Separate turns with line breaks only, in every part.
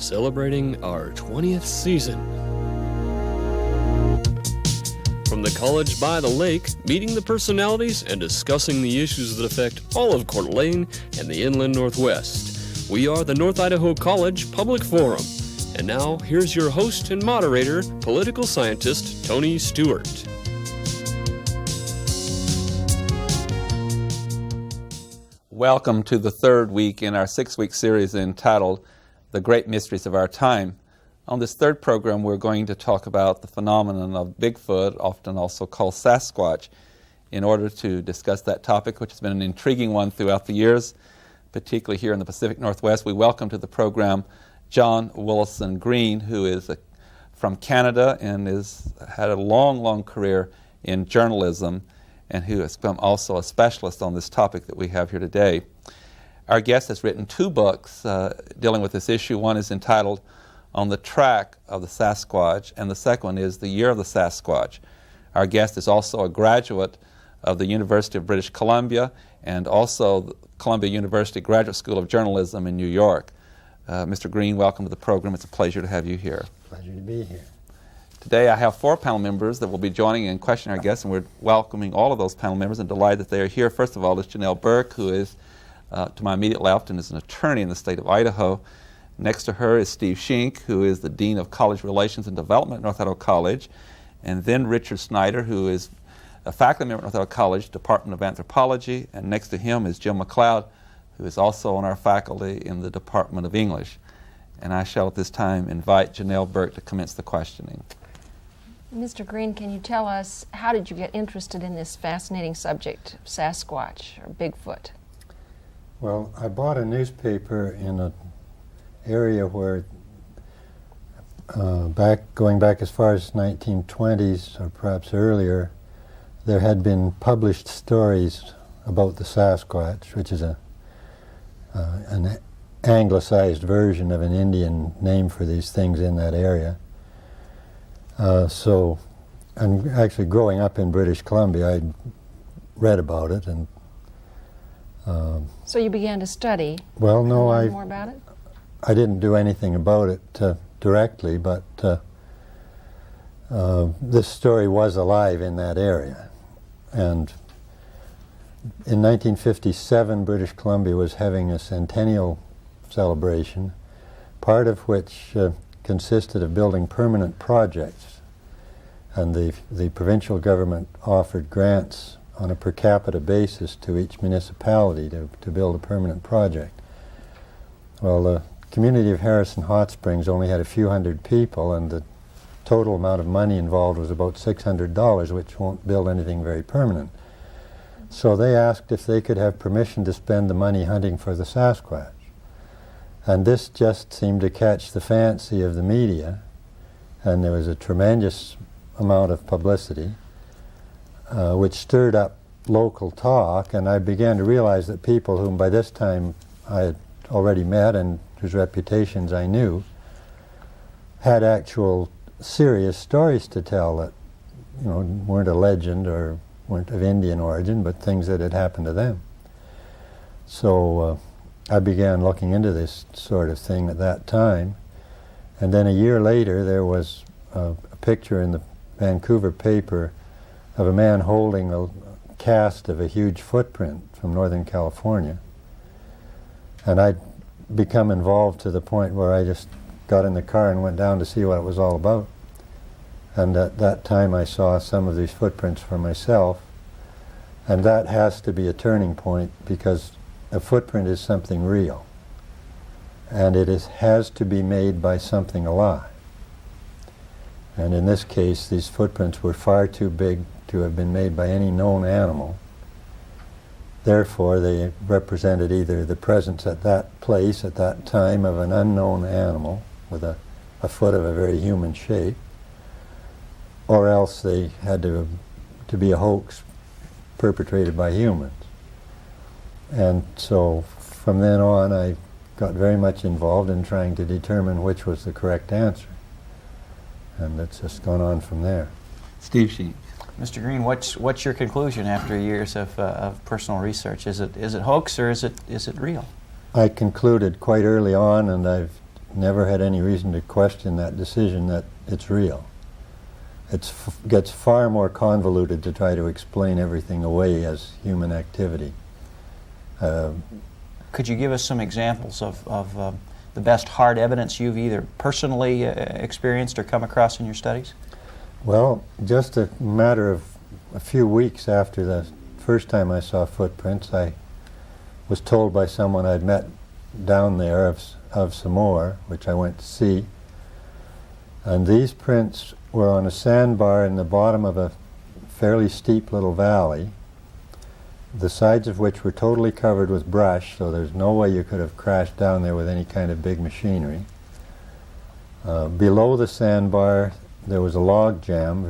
celebrating our 20th season. From the college by the lake, meeting the personalities and discussing the issues that affect all of Coeur d'Alene and the inland Northwest. We are the North Idaho College Public Forum. And now, here's your host and moderator, political scientist Tony Stewart.
Welcome to the third week in our 6-week series entitled The Great Mysteries of Our Time. On this third program, we're going to talk about the phenomenon of Bigfoot, often also called Sasquach. In order to discuss that topic, which has been an intriguing one throughout the years, particularly here in the Pacific Northwest, we welcome to the program John Willison Green, who is from Canada and has had a long career in journalism, and who has become also a specialist on this topic that we have here today. Our guest has written 2 books dealing with this issue. One is entitled On the Track of the Sasquatch, and the second one is The Year of the Sasquatch. Our guest is also a graduate of the University of British Columbia and also the Columbia University Graduate School of Journalism in New York. Mr. Green, welcome to the program. It's a pleasure to have you here.
Pleasure to be here.
Today I have 4 panel members that will be joining and questioning our guests, and we're welcoming all of those panel members and delighted that they are here. First of all is Janelle Burke, who is to my immediate left and is an attorney in the state of Idaho. Next to her is Steve Schenck, who is the Dean of College Relations and Development at North Idaho College. And then Richard Schneider, who is a faculty member at North Idaho College, Department of Anthropology. And next to him is Jim MacLeod, who is also on our faculty in the Department of English. And I shall at this time invite Janelle Burke to commence the questioning.
Mr. Green, can you tell us, how did you get interested in this fascinating subject, Sasquatch or Bigfoot?
Well, I bought a newspaper in an area where, going back as far as 1920s or perhaps earlier, there had been published stories about the Sasquatch, which is an anglicized version of an Indian name for these things in that area. And actually growing up in British Columbia, I'd read about it. And
so you began to study?
Well, no,
more about it?
I didn't do anything about it directly, but this story was alive in that area. And in 1957, British Columbia was having a centennial celebration, part of which consisted of building permanent projects. And the provincial government offered grants on a per capita basis to each municipality to build a permanent project. Well, the community of Harrison Hot Springs only had a few hundred people, and the total amount of money involved was about $600, which won't build anything very permanent. So they asked if they could have permission to spend the money hunting for the Sasquatch. And this just seemed to catch the fancy of the media, and there was a tremendous amount of publicity, which stirred up local talk, and I began to realize that people whom by this time I had already met and whose reputations I knew had actual serious stories to tell that, weren't a legend or weren't of Indian origin, but things that had happened to them. So I began looking into this sort of thing at that time, and then a year later there was a picture in the Vancouver paper of a man holding a cast of a huge footprint from Northern California. And I'd become involved to the point where I just got in the car and went down to see what it was all about. And at that time I saw some of these footprints for myself, and that has to be a turning point, because a footprint is something real, and it has to be made by something alive. And in this case, these footprints were far too big to have been made by any known animal. Therefore, they represented either the presence at that place, at that time, of an unknown animal with a foot of a very human shape, or else they had to be a hoax perpetrated by humans. And so from then on, I got very much involved in trying to determine which was the correct answer. And it's just gone on from there.
Steve Schenck.
Mr. Green, what's your conclusion after years of personal research? Is it hoax or is it real?
I concluded quite early on, and I've never had any reason to question that decision that it's real. It gets far more convoluted to try to explain everything away as human activity.
Could you give us some examples of the best hard evidence you've either personally experienced or come across in your studies?
Well, just a matter of a few weeks after the first time I saw footprints, I was told by someone I'd met down there of some more, which I went to see. And these prints were on a sandbar in the bottom of a fairly steep little valley, the sides of which were totally covered with brush, so there's no way you could have crashed down there with any kind of big machinery. Below the sandbar there was a log jam,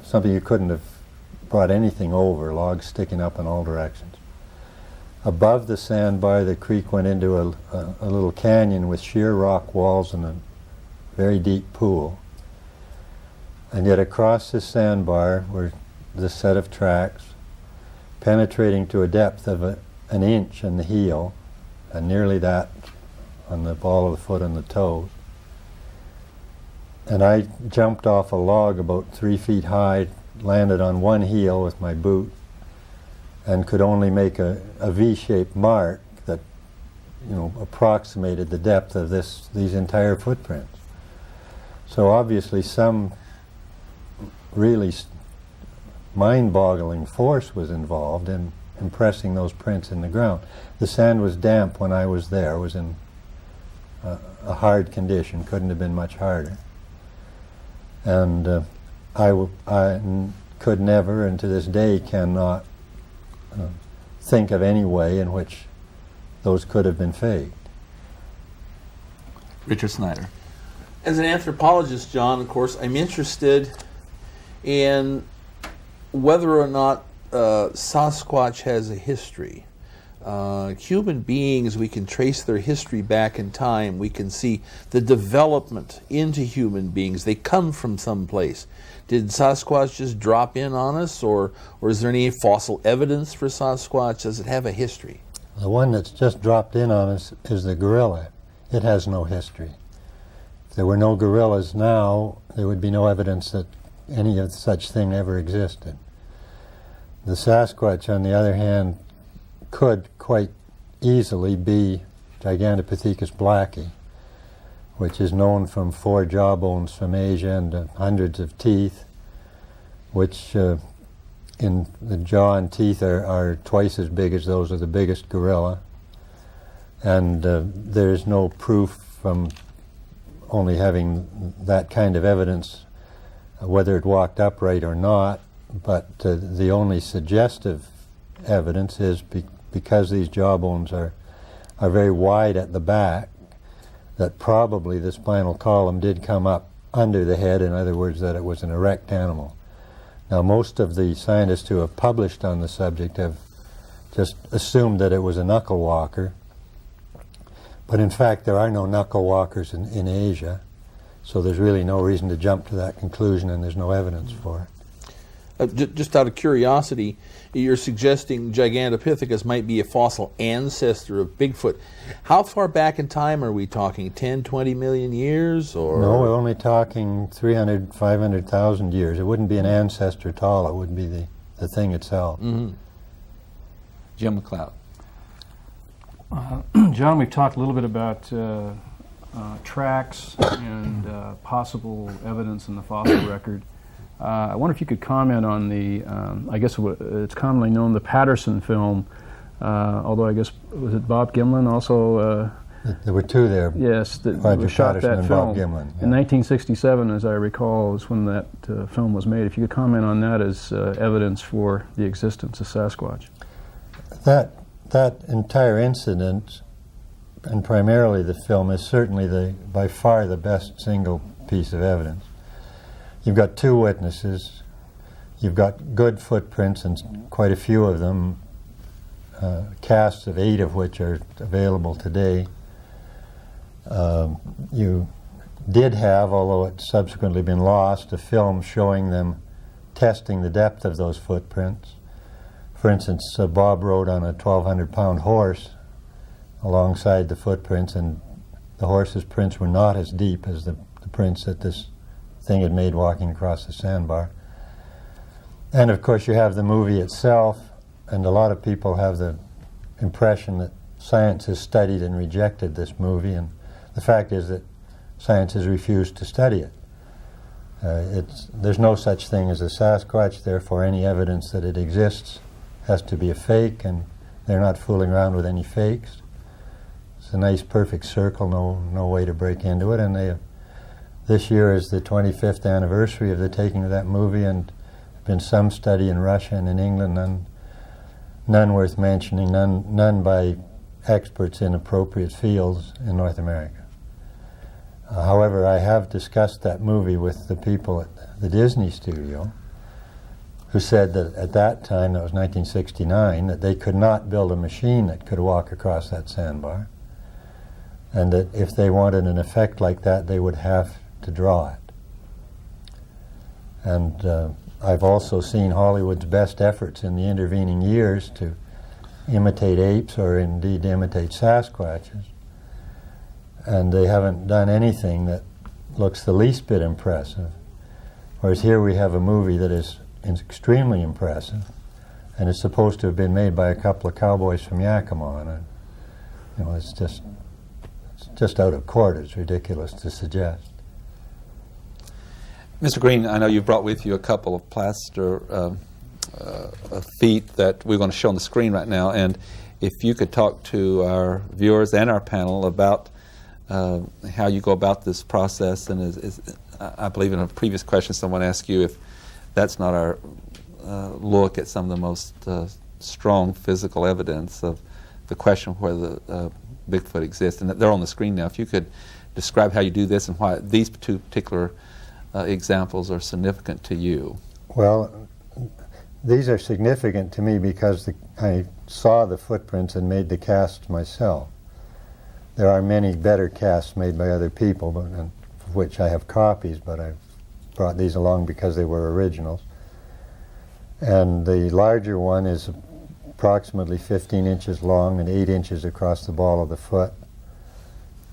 something you couldn't have brought anything over, logs sticking up in all directions. Above the sandbar the creek went into a little canyon with sheer rock walls and a very deep pool. And yet across this sandbar were this set of tracks, penetrating to a depth of an inch in the heel, and nearly that on the ball of the foot and the toes. And I jumped off a log about 3 feet high, landed on one heel with my boot, and could only make a V-shaped mark that, approximated the depth of these entire footprints. So obviously some really mind-boggling force was involved in impressing those prints in the ground. The sand was damp when I was there. It was in a hard condition, couldn't have been much harder. And I could never, and to this day cannot, think of any way in which those could have been faked.
Richard Schneider.
As an anthropologist, John, of course, I'm interested in whether or not Sasquatch has a history. Human beings, we can trace their history back in time. We can see the development into human beings. They come from someplace. Did Sasquatch just drop in on us, or is there any fossil evidence for Sasquatch? Does it have a history?
The one that's just dropped in on us is the gorilla. It has no history. If there were no gorillas now, there would be no evidence that any of such thing ever existed. The Sasquatch, on the other hand, could quite easily be Gigantopithecus blacki, which is known from 4 jawbones from Asia and hundreds of teeth, which in the jaw and teeth are twice as big as those of the biggest gorilla. And there's no proof from only having that kind of evidence whether it walked upright or not, but the only suggestive evidence is because these jawbones are very wide at the back, that probably the spinal column did come up under the head, in other words, that it was an erect animal. Now, most of the scientists who have published on the subject have just assumed that it was a knuckle walker, but in fact there are no knuckle walkers in Asia, so there's really no reason to jump to that conclusion, and there's no evidence for it.
Just out of curiosity, you're suggesting Gigantopithecus might be a fossil ancestor of Bigfoot. How far back in time are we talking? 10, 20 million years? Or?
No, we're only talking 300, 500,000 years. It wouldn't be an ancestor at all. It would be the thing itself.
Mm-hmm. Jim MacLeod.
John, we've talked a little bit about tracks and possible evidence in the fossil record. I wonder if you could comment on the, I guess it's commonly known, the Patterson film, although I guess, was it Bob Gimlin also?
There were 2 there.
Yes, that
Roger
shot
Patterson
that
and
film.
Bob Gimlin. Yeah.
In 1967, as I recall, is when that film was made. If you could comment on that as evidence for the existence of Sasquatch.
That entire incident, and primarily the film, is certainly by far the best single piece of evidence. You've got 2 witnesses, you've got good footprints, and quite a few of them, casts of 8 of which are available today. You did have, although it's subsequently been lost, a film showing them testing the depth of those footprints. For instance, Bob rode on a 1,200-pound horse alongside the footprints, and the horse's prints were not as deep as the prints that this thing had made walking across the sandbar. And of course you have the movie itself, and a lot of people have the impression that science has studied and rejected this movie, and the fact is that science has refused to study it. There's no such thing as a Sasquatch, therefore any evidence that it exists has to be a fake, and they're not fooling around with any fakes. It's a nice perfect circle, no way to break into it, and this year is the 25th anniversary of the taking of that movie, and there's been some study in Russia and in England, none worth mentioning, none by experts in appropriate fields in North America. However, I have discussed that movie with the people at the Disney studio, who said that at that time, that was 1969, that they could not build a machine that could walk across that sandbar, and that if they wanted an effect like that, they would have to draw it. And I've also seen Hollywood's best efforts in the intervening years to imitate apes, or indeed imitate Sasquatches, and they haven't done anything that looks the least bit impressive. Whereas here we have a movie that is extremely impressive, and it's supposed to have been made by a couple of cowboys from Yakima, and it's just out of court. It's ridiculous to suggest.
Mr. Green, I know you brought with you a couple of plaster feet that we're going to show on the screen right now, and if you could talk to our viewers and our panel about how you go about this process, and I believe in a previous question someone asked you if that's not our look at some of the most strong physical evidence of the question of whether Bigfoot exists, and they're on the screen now. If you could describe how you do this and why these two particular examples are significant to you.
Well, these are significant to me because I saw the footprints and made the casts myself. There are many better casts made by other people, of which I have copies, but I've brought these along because they were originals. And the larger one is approximately 15 inches long and 8 inches across the ball of the foot.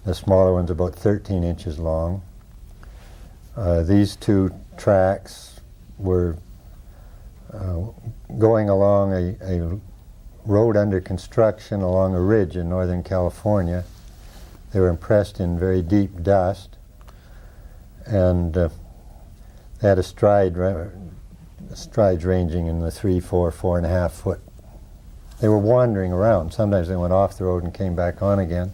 The smaller one's about 13 inches long. These two tracks were going along a road under construction along a ridge in Northern California. They were impressed in very deep dust, and they had strides ranging in the 3, 4, 4.5 foot. They were wandering around. Sometimes they went off the road and came back on again.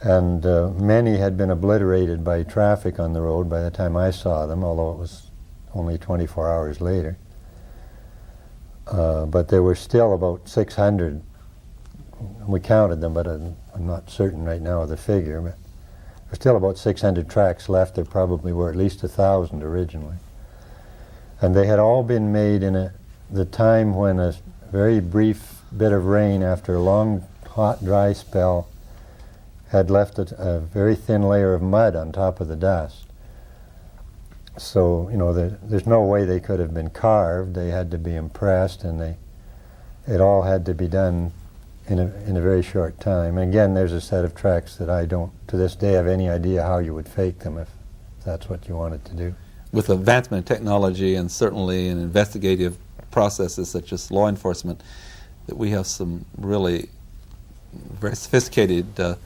And many had been obliterated by traffic on the road by the time I saw them, although it was only 24 hours later. But there were still about 600. We counted them, but I'm not certain right now of the figure. But there's still about 600 tracks left. There probably were at least 1,000 originally. And they had all been made in the time when a very brief bit of rain after a long, hot, dry spell had left a very thin layer of mud on top of the dust. So, there's no way they could have been carved. They had to be impressed, and it all had to be done in a very short time. And again, there's a set of tracks that I don't, to this day, have any idea how you would fake them if that's what you wanted to do.
With advancement in technology and certainly in investigative processes such as law enforcement, that we have some really very sophisticated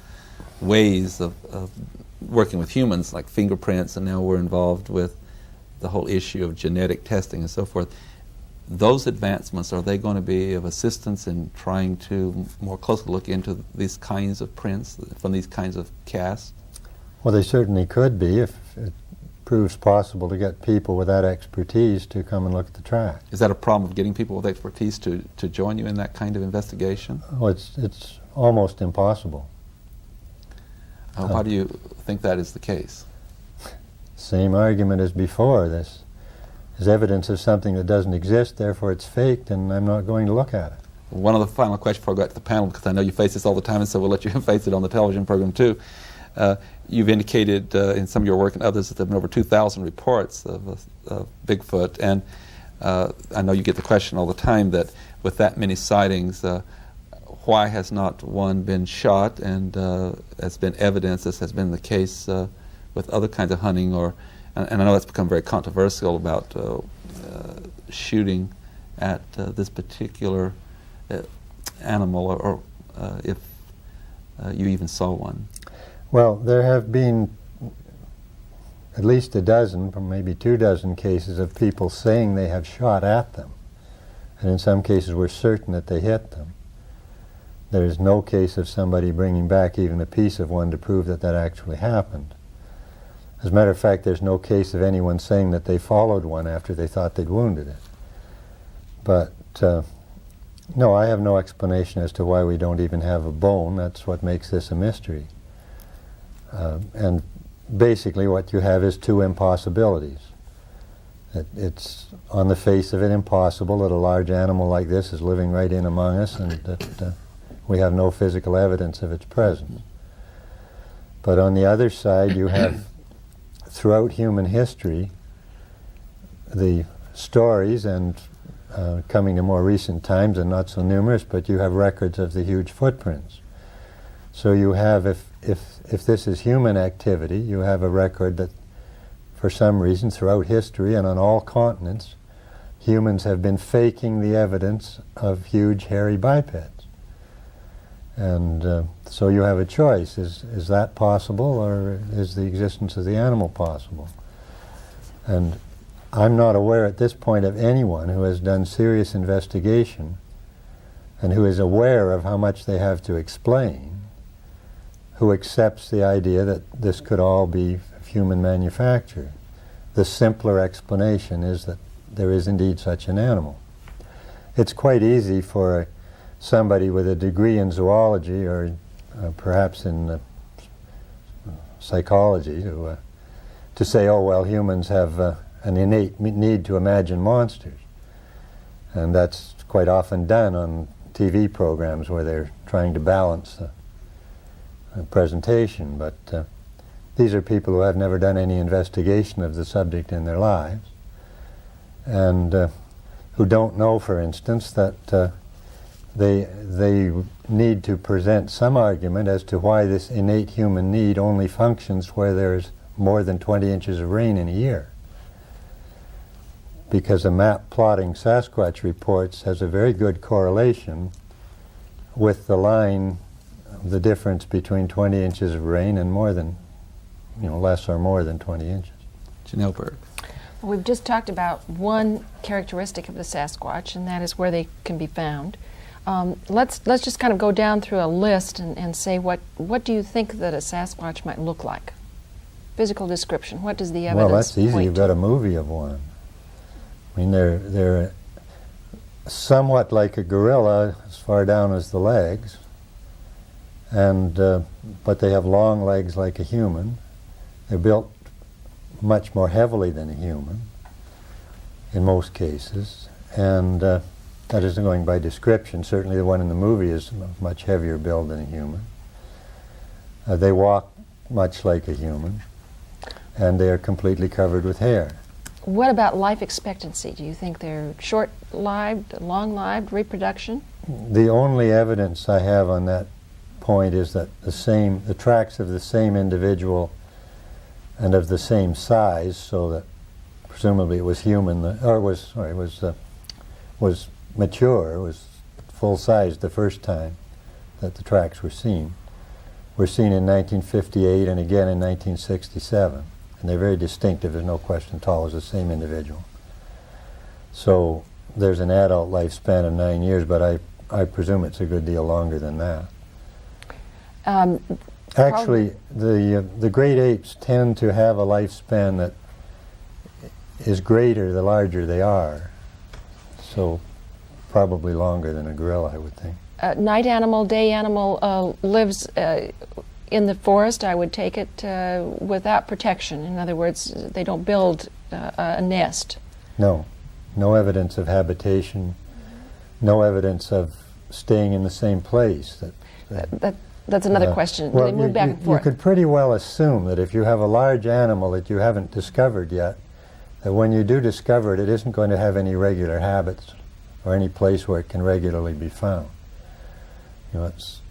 ways of working with humans, like fingerprints, and now we're involved with the whole issue of genetic testing and so forth. Those advancements, are they going to be of assistance in trying to more closely look into these kinds of prints from these kinds of casts?
Well, they certainly could be if it proves possible to get people with that expertise to come and look at the track.
Is that a problem of getting people with expertise to join you in that kind of investigation?
Oh, it's almost impossible.
Why do you think that is the case?
Same argument as before. This is evidence of something that doesn't exist, therefore it's faked, and I'm not going to look at it.
One of the final questions before I go back to the panel, because I know you face this all the time, and so we'll let you face it on the television program too. You've indicated in some of your work and others that there have been over 2,000 reports of Bigfoot, and I know you get the question all the time that with that many sightings, why has not one been shot? And has been evidence this has been the case with other kinds of hunting, and I know that's become very controversial about shooting at this particular animal, or if you even saw one.
Well, there have been at least a dozen, or maybe 24 cases of people saying they have shot at them. And in some cases we're certain that they hit them. There is no case of somebody bringing back even a piece of one to prove that that actually happened. As a matter of fact, there's no case of anyone saying that they followed one after they thought they'd wounded it. But no, I have no explanation as to why we don't even have a bone. That's what makes this a mystery. And basically what you have is two impossibilities. It's on the face of it impossible that a large animal like this is living right in among us, and that we have no physical evidence of its presence. But on the other side, you have, throughout human history, the stories, and coming to more recent times and not so numerous, but you have records of the huge footprints. So you have, if this is human activity, you have a record that for some reason throughout history and on all continents, humans have been faking the evidence of huge hairy bipeds. And so you have a choice. Is that possible, or is the existence of the animal possible? And I'm not aware at this point of anyone who has done serious investigation and who is aware of how much they have to explain, who accepts the idea that this could all be human manufacture. The simpler explanation is that there is indeed such an animal. It's quite easy for somebody with a degree in zoology, or perhaps in psychology, to say, oh well, humans have an innate need to imagine monsters. And that's quite often done on TV programs where they're trying to balance the presentation, but these are people who have never done any investigation of the subject in their lives, and who don't know, for instance, that they need to present some argument as to why this innate human need only functions where there's more than 20 inches of rain in a year. Because a map plotting Sasquatch reports has a very good correlation with the line, the difference between 20 inches of rain and more than, less or more than 20 inches.
Janelle Berg.
Well, we've just talked about one characteristic of the Sasquatch, and that is where they can be found. Let's just kind of go down through a list and say what do you think that a Sasquatch might look like? Physical description. What does the evidence
Well, that's easy.
point
You've
to?
got a movie of one. I mean, they're somewhat like a gorilla as far down as the legs, and but they have long legs like a human. They're built much more heavily than a human in most cases, and that isn't going by description. Certainly the one in the movie is much heavier build than a human. They walk much like a human, and they are completely covered with hair.
What about life expectancy? Do you think they're short-lived, long-lived, reproduction?
The only evidence I have on that point is that the tracks of the same individual and of the same size, so that presumably it was human, was mature, was full size the first time that the tracks were seen in 1958 and again in 1967. And they're very distinctive, there's no question at all, it was the same individual. So there's an adult lifespan of 9 years, but I presume it's a good deal longer than that. Actually, the great apes tend to have a lifespan that is greater the larger they are. So probably longer than a gorilla, I would think.
Night animal, day animal lives in the forest, I would take it, without protection. In other words, they don't build a nest.
No evidence of habitation, no evidence of staying in the same place.
That's another question.
Well,
They move back and forth.
You could pretty well assume that if you have a large animal that you haven't discovered yet, that when you do discover it, it isn't going to have any regular habits or any place where it can regularly be found. It's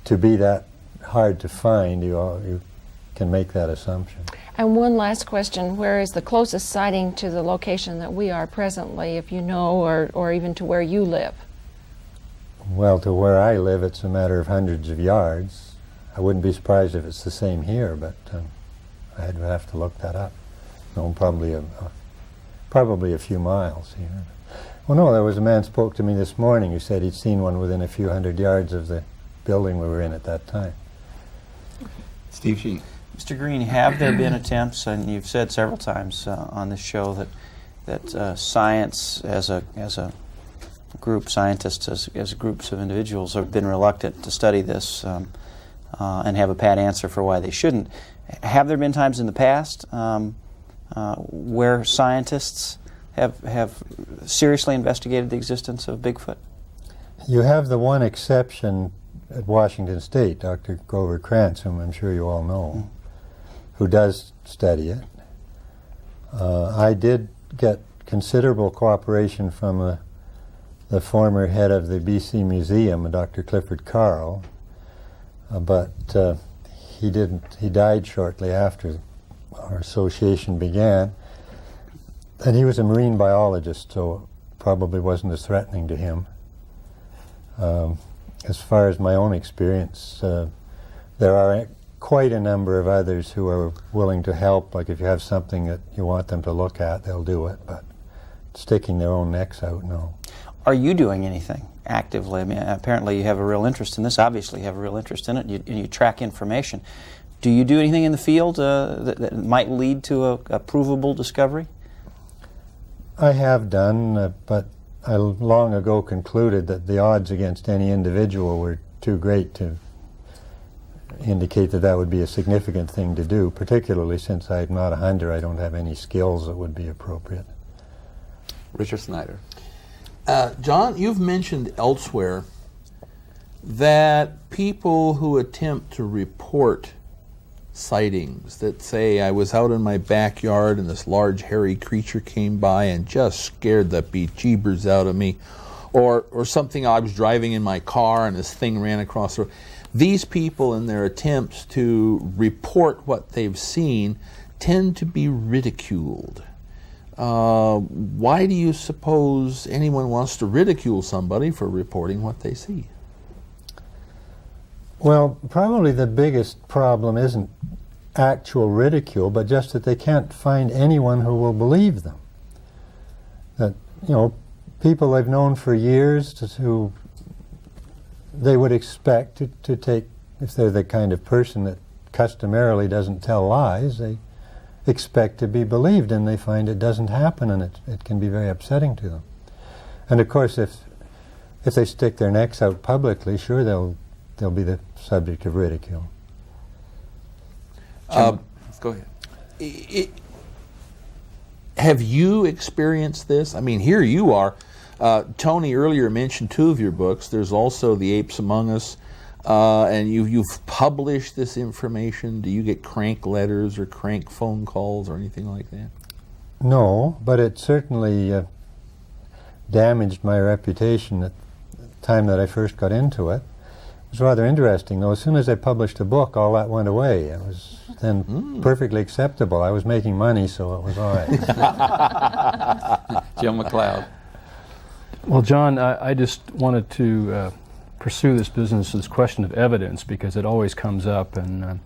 to be that hard to find. You can make that assumption.
And one last question: where is the closest sighting to the location that we are presently, if you know, or even to where you live?
Well, to where I live, it's a matter of hundreds of yards. I wouldn't be surprised if it's the same here, but I'd have to look that up. No, probably a few miles here. Well, no, there was a man spoke to me this morning who said he'd seen one within a few hundred yards of the building we were in at that time.
Steve Sheen.
Mr. Green, have there been attempts, and you've said several times on this show that science as a group, scientists as groups of individuals have been reluctant to study this and have a pat answer for why they shouldn't. Have there been times in the past where scientists have seriously investigated the existence of Bigfoot?
You have the one exception at Washington State, Dr. Grover Krantz, whom I'm sure you all know, who does study it. I did get considerable cooperation from the former head of the BC Museum, Dr. Clifford Carl, but he died shortly after our association began, and he was a marine biologist, so probably wasn't as threatening to him. As far as my own experience, there are quite a number of others who are willing to help. Like if you have something that you want them to look at, they'll do it, but sticking their own necks out, no.
Are you doing anything actively? I mean, apparently you have a real interest in this. Obviously you have a real interest in it, and you track information. Do you do anything in the field that might lead to a provable discovery?
I have done, but I long ago concluded that the odds against any individual were too great to indicate that would be a significant thing to do, particularly since I'm not a hunter. I don't have any skills that would be appropriate.
Richard Schneider.
John, you've mentioned elsewhere that people who attempt to report sightings, that say, I was out in my backyard and this large hairy creature came by and just scared the bejeebers out of me, or something, I was driving in my car and this thing ran across the road. These people, in their attempts to report what they've seen, tend to be ridiculed. Why do you suppose anyone wants to ridicule somebody for reporting what they see?
Well, probably the biggest problem isn't actual ridicule, but just that they can't find anyone who will believe them. That, people they've known for years who they would expect to take, if they're the kind of person that customarily doesn't tell lies, they expect to be believed, and they find it doesn't happen, and it can be very upsetting to them. And of course, if they stick their necks out publicly, sure, they'll be the subject of ridicule.
Go ahead.
Have you experienced this? I mean, here you are. Tony earlier mentioned two of your books. There's also The Apes Among Us, and you've published this information. Do you get crank letters or crank phone calls or anything like that?
No, but it certainly damaged my reputation at the time that I first got into it. It was rather interesting, though. As soon as I published a book, all that went away. It was then perfectly acceptable. I was making money, so it was all right.
Jim MacLeod.
Well, John, I just wanted to pursue this question of evidence, because it always comes up, and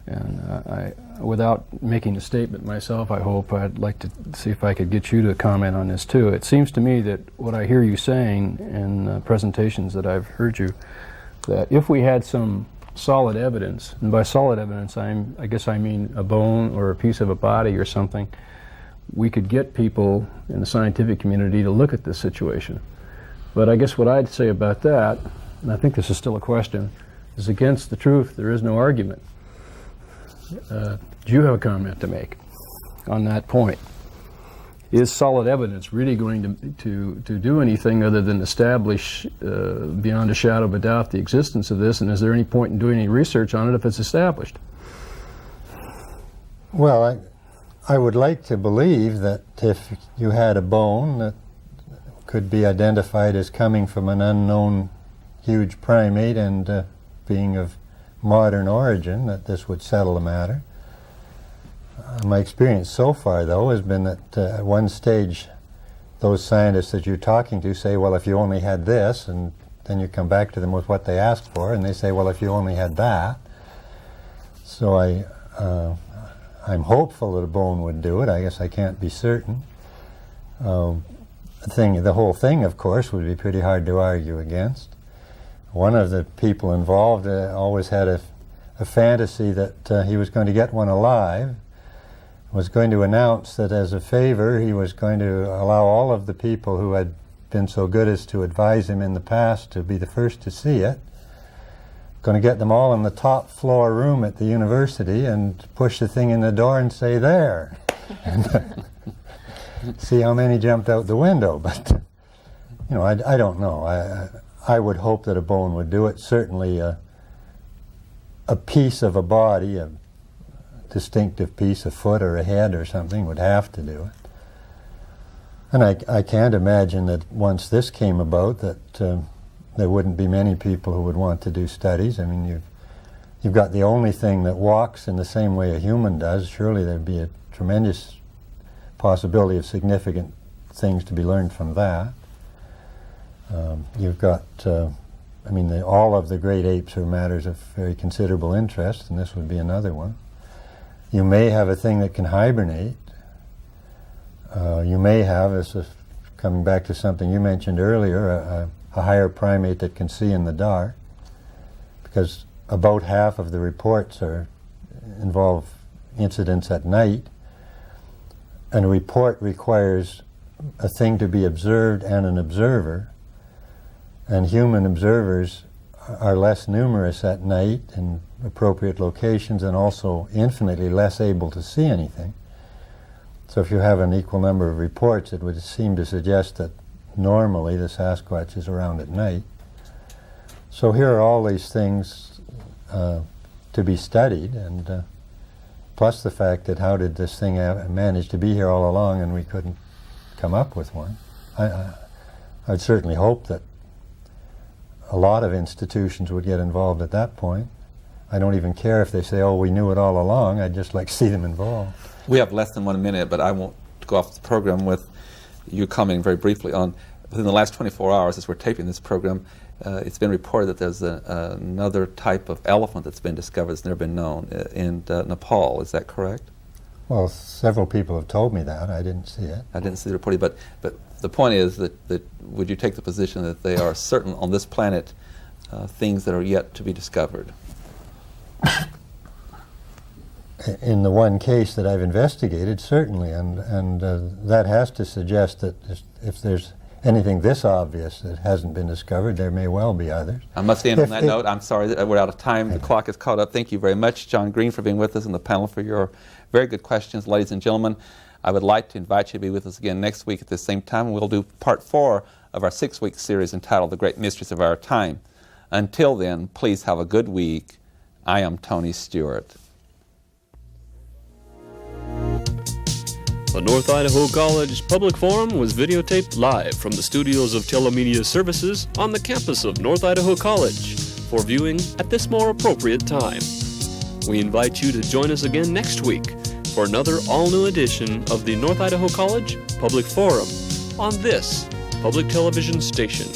I, without making a statement myself, I hope, I'd like to see if I could get you to comment on this too. It seems to me that what I hear you saying in presentations that I've heard you, that if we had some solid evidence, and by solid evidence I guess I mean a bone or a piece of a body or something, we could get people in the scientific community to look at this situation. But I guess what I'd say about that, and I think this is still a question, is against the truth there is no argument. Do you have a comment to make on that point? Is solid evidence really going to do anything other than establish beyond a shadow of a doubt the existence of this, and is there any point in doing any research on it if it's established?
Well, I would like to believe that if you had a bone that could be identified as coming from an unknown huge primate and being of modern origin, that this would settle the matter. My experience so far, though, has been that at one stage, those scientists that you're talking to say, well, if you only had this, and then you come back to them with what they asked for, and they say, well, if you only had that. So I'm hopeful that a bone would do it. I guess I can't be certain. The whole thing, of course, would be pretty hard to argue against. One of the people involved always had a fantasy that he was going to get one alive, was going to announce that as a favor he was going to allow all of the people who had been so good as to advise him in the past to be the first to see it, going to get them all in the top floor room at the university and push the thing in the door and say, there, and see how many jumped out the window. But, you know, I don't know. I would hope that a bone would do it. Certainly a piece of a body, a distinctive piece, a foot or a head or something, would have to do it. And I can't imagine that once this came about that there wouldn't be many people who would want to do studies. I mean, you've got the only thing that walks in the same way a human does. Surely there'd be a tremendous possibility of significant things to be learned from that. You've got, all of the great apes are matters of very considerable interest, and this would be another one. You may have a thing that can hibernate. You may have, this is coming back to something you mentioned earlier, a higher primate that can see in the dark, because about half of the reports involve incidents at night, and a report requires a thing to be observed and an observer, and human observers are less numerous at night in appropriate locations and also infinitely less able to see anything. So if you have an equal number of reports, it would seem to suggest that normally the Sasquatch is around at night. So here are all these things to be studied, and plus the fact that how did this thing manage to be here all along and we couldn't come up with one. I'd certainly hope that a lot of institutions would get involved at that point. I don't even care if they say, oh, we knew it all along. I'd just like to see them involved.
We have less than 1 minute, but I won't go off the program with you commenting very briefly on, within the last 24 hours as we're taping this program, it's been reported that there's another type of elephant that's been discovered that's never been known in Nepal. Is that correct?
Well, several people have told me that. I didn't see it.
I didn't see the reporting, but the point is that would you take the position that they are certain on this planet things that are yet to be discovered?
In the one case that I've investigated, certainly, and that has to suggest that if there's anything this obvious that hasn't been discovered, there may well be others.
I must end on that note. I'm sorry that we're out of time. The clock is caught up. Thank you very much, John Green, for being with us in the panel, for your very good questions. Ladies and gentlemen, I would like to invite you to be with us again next week at the same time. We'll do part 4 of our 6-week series entitled The Great Mysteries of Our Time. Until then, please have a good week. I am Tony Stewart.
The North Idaho College Public Forum was videotaped live from the studios of Telemedia Services on the campus of North Idaho College for viewing at this more appropriate time. We invite you to join us again next week for another all-new edition of the North Idaho College Public Forum on this public television station.